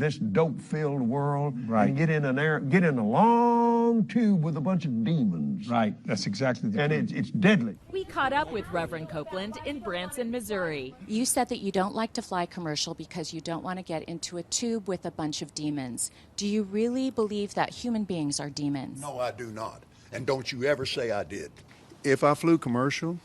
this dope-filled world and get in a long tube with a bunch of demons. Right, that's exactly the And it's deadly. We caught up with Reverend Copeland in Branson, Missouri. You said that you don't like to fly commercial because you don't want to get into a tube with a bunch of demons. Do you really believe that human beings are demons? No, I do not. And don't you ever say I did. If I flew commercial,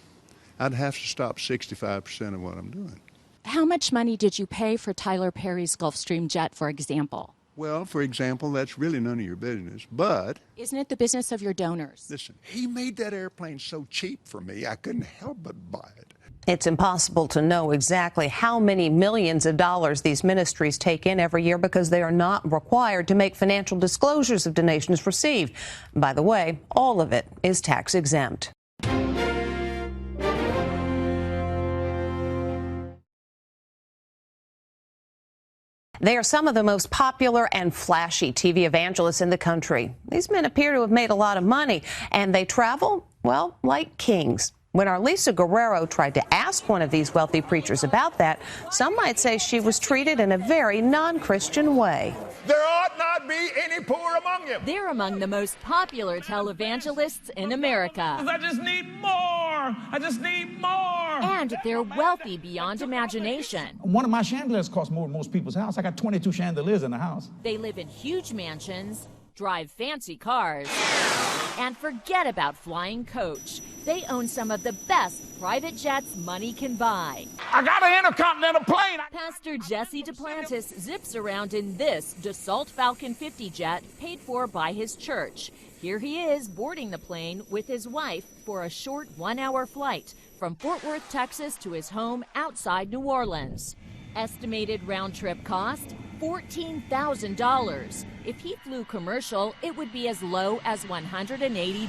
I'd have to stop 65% of what I'm doing. How much money did you pay for Tyler Perry's Gulfstream jet, for example? Well, for example, that's really none of your business, but... Isn't it the business of your donors? Listen, he made that airplane so cheap for me, I couldn't help but buy it. It's impossible to know exactly how many millions of dollars these ministries take in every year because they are not required to make financial disclosures of donations received. By the way, all of it is tax exempt. They are some of the most popular and flashy TV evangelists in the country. These men appear to have made a lot of money, and they travel, well, like kings. When our Lisa Guerrero tried to ask one of these wealthy preachers about that, some might say she was treated in a very non-Christian way. There ought not be any poor among you. They're among the most popular televangelists in America. I just need more. I just need more. And they're wealthy beyond imagination. One of my chandeliers costs more than most people's house. I got 22 chandeliers in the house. They live in huge mansions, drive fancy cars, and forget about flying coach. They own some of the best private jets money can buy. I got an intercontinental plane. Pastor Jesse Duplantis zips around in this Dassault Falcon 50 jet paid for by his church. Here he is boarding the plane with his wife for a short 1-hour flight from Fort Worth, Texas to his home outside New Orleans. Estimated round-trip cost, $14,000. If he flew commercial, it would be as low as $180.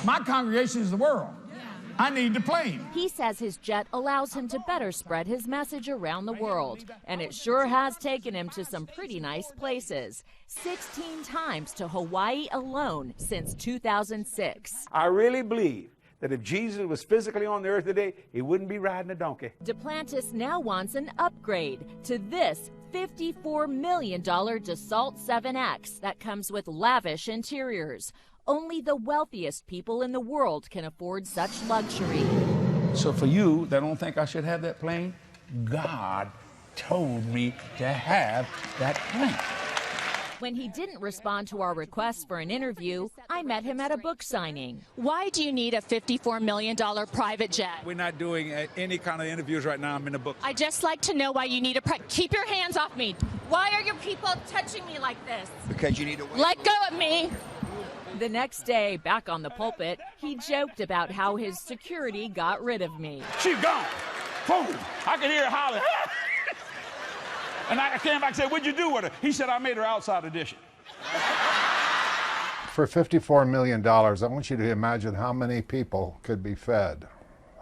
My congregation is the world. I need the plane. He says his jet allows him to better spread his message around the world, and it sure has taken him to some pretty nice places. 16 times to Hawaii alone since 2006. I really believe that if Jesus was physically on the earth today, he wouldn't be riding a donkey. Duplantis now wants an upgrade to this $54 million Dassault 7X that comes with lavish interiors. Only the wealthiest people in the world can afford such luxury. So for you that don't think I should have that plane, God told me to have that plane. When he didn't respond to our request for an interview, I met him at a book signing. Why do you need a $54 million private jet? We're not doing any kind of interviews right now. I'm in a book. I'd just like to know why you need keep your hands off me. Why are you people touching me like this? Because you need to wait. Let go of me. The next day, back on the pulpit, he joked about how his security got rid of me. She's gone. Boom. I could hear her holler. And I came back and said, what'd you do with her? He said, I made her outside edition. For $54 million, I want you to imagine how many people could be fed,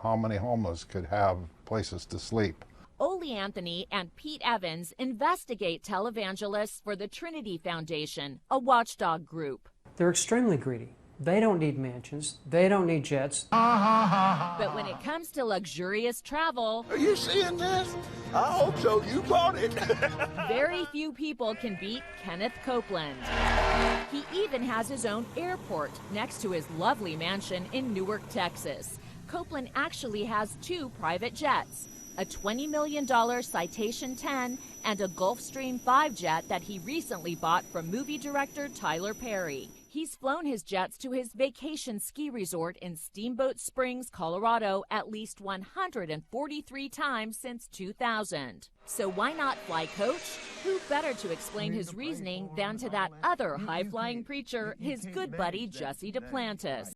how many homeless could have places to sleep. Ole Anthony and Pete Evans investigate televangelists for the Trinity Foundation, a watchdog group. They're extremely greedy. They don't need mansions. They don't need jets. But when it comes to luxurious travel... Are you seeing this? I hope so. You bought it. Very few people can beat Kenneth Copeland. He even has his own airport next to his lovely mansion in Newark, Texas. Copeland actually has 2 private jets, a $20 million Citation 10 and a Gulfstream 5 jet that he recently bought from movie director Tyler Perry. He's flown his jets to his vacation ski resort in Steamboat Springs, Colorado, at least 143 times since 2000. So why not fly coach? Who better to explain his reasoning than to that other high-flying preacher, his good buddy Jesse Duplantis?